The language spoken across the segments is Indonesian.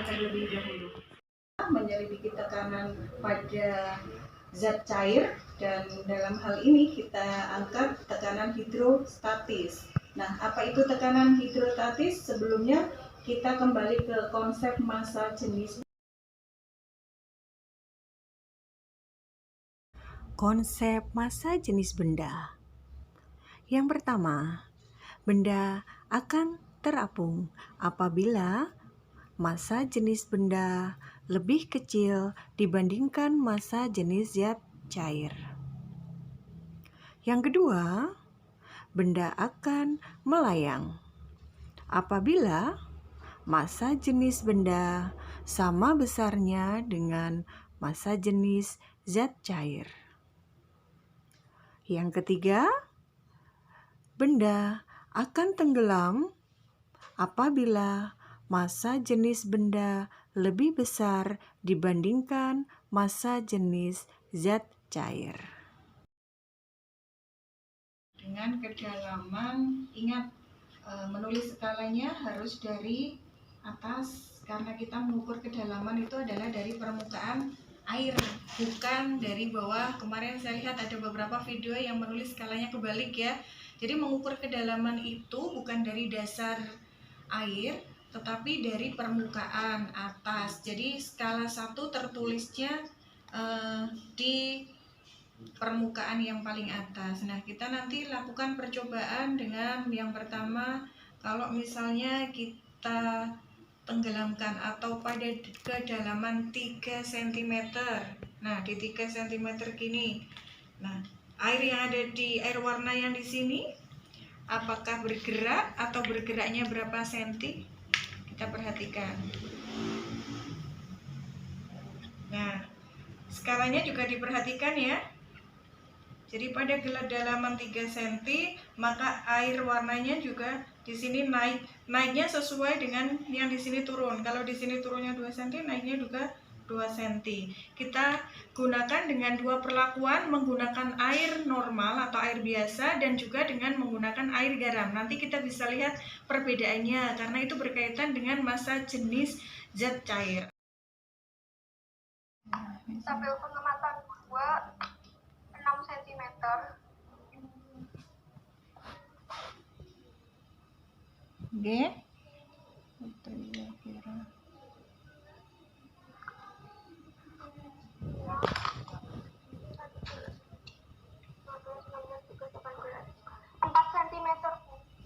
terlebih dahulu. Menyelidiki tekanan pada zat cair, dan dalam hal ini kita angkat tekanan hidrostatis. Nah, apa itu tekanan hidrostatis? Sebelumnya kita kembali ke konsep massa jenis. Konsep massa jenis benda. Yang pertama, benda akan terapung apabila massa jenis benda lebih kecil dibandingkan massa jenis zat cair. Yang kedua, benda akan melayang apabila massa jenis benda sama besarnya dengan massa jenis zat cair. Yang ketiga, benda akan tenggelam apabila massa jenis benda lebih besar dibandingkan massa jenis zat cair. Dengan kedalaman, ingat menulis skalanya harus dari atas, karena kita mengukur kedalaman itu adalah dari permukaan air, bukan dari bawah. Kemarin saya lihat ada beberapa video yang menulis skalanya kebalik ya. Jadi mengukur kedalaman itu bukan dari dasar air, tetapi dari permukaan atas. Jadi skala 1 tertulisnya di permukaan yang paling atas. Nah, kita nanti lakukan percobaan dengan yang pertama, kalau misalnya kita tenggelamkan atau pada kedalaman 3 cm. Nah, di 3 cm gini. Nah, air yang ada di air warna yang di sini apakah bergerak atau bergeraknya berapa senti? Kita perhatikan. Nah, skalanya juga diperhatikan ya. Jadi pada kedalaman 3 cm, maka air warnanya juga di sini naiknya sesuai dengan yang di sini turun. Kalau di sini turunnya 2 cm, naiknya juga 2 cm. Kita gunakan dengan dua perlakuan, menggunakan air normal atau air biasa dan juga dengan menggunakan air garam. Nanti kita bisa lihat perbedaannya karena itu berkaitan dengan massa jenis zat cair. Tabel pengamatan 2 6 cm. Oke. Itu kira-kira.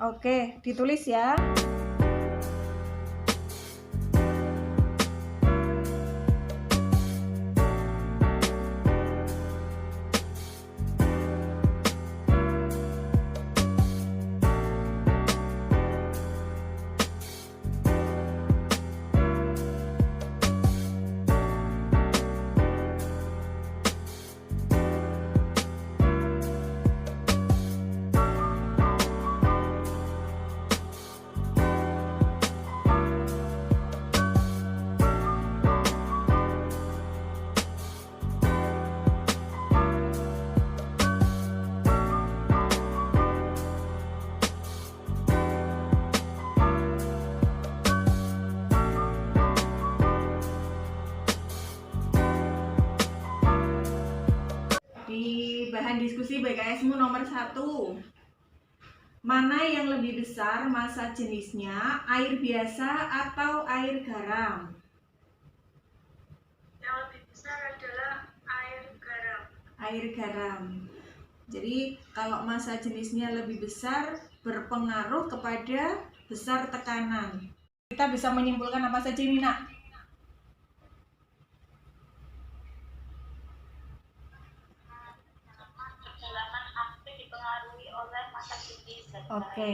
Oke, ditulis ya. Di bahan diskusi BKSmu nomor 1, mana yang lebih besar massa jenisnya, air biasa atau air garam? Yang lebih besar adalah air garam. Air garam. Jadi kalau massa jenisnya lebih besar berpengaruh kepada besar tekanan. Kita bisa menyimpulkan apa saja ini, Nak? Kedalaman aktif dipengaruhi oleh massa jenis zat cair. Oke.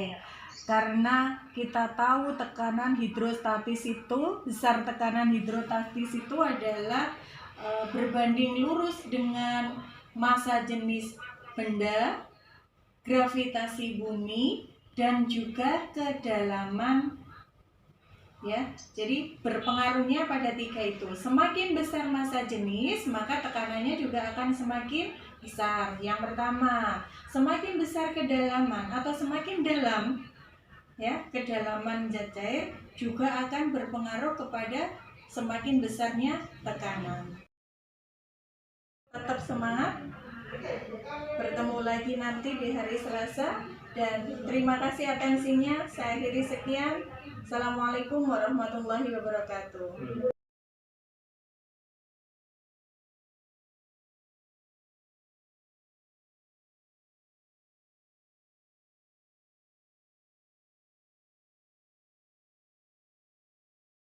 Karena kita tahu tekanan hidrostatis itu, besar tekanan hidrostatis itu adalah berbanding lurus dengan massa jenis benda, gravitasi bumi, dan juga kedalaman ya. Jadi berpengaruhnya pada 3 itu. Semakin besar massa jenis, maka tekanannya juga akan semakin besar. Yang pertama, semakin besar kedalaman atau semakin dalam ya, kedalaman zat cair juga akan berpengaruh kepada semakin besarnya tekanan. Tetap semangat, bertemu lagi nanti di hari Selasa, dan terima kasih atensinya. Saya akhiri sekian. Assalamualaikum warahmatullahi wabarakatuh.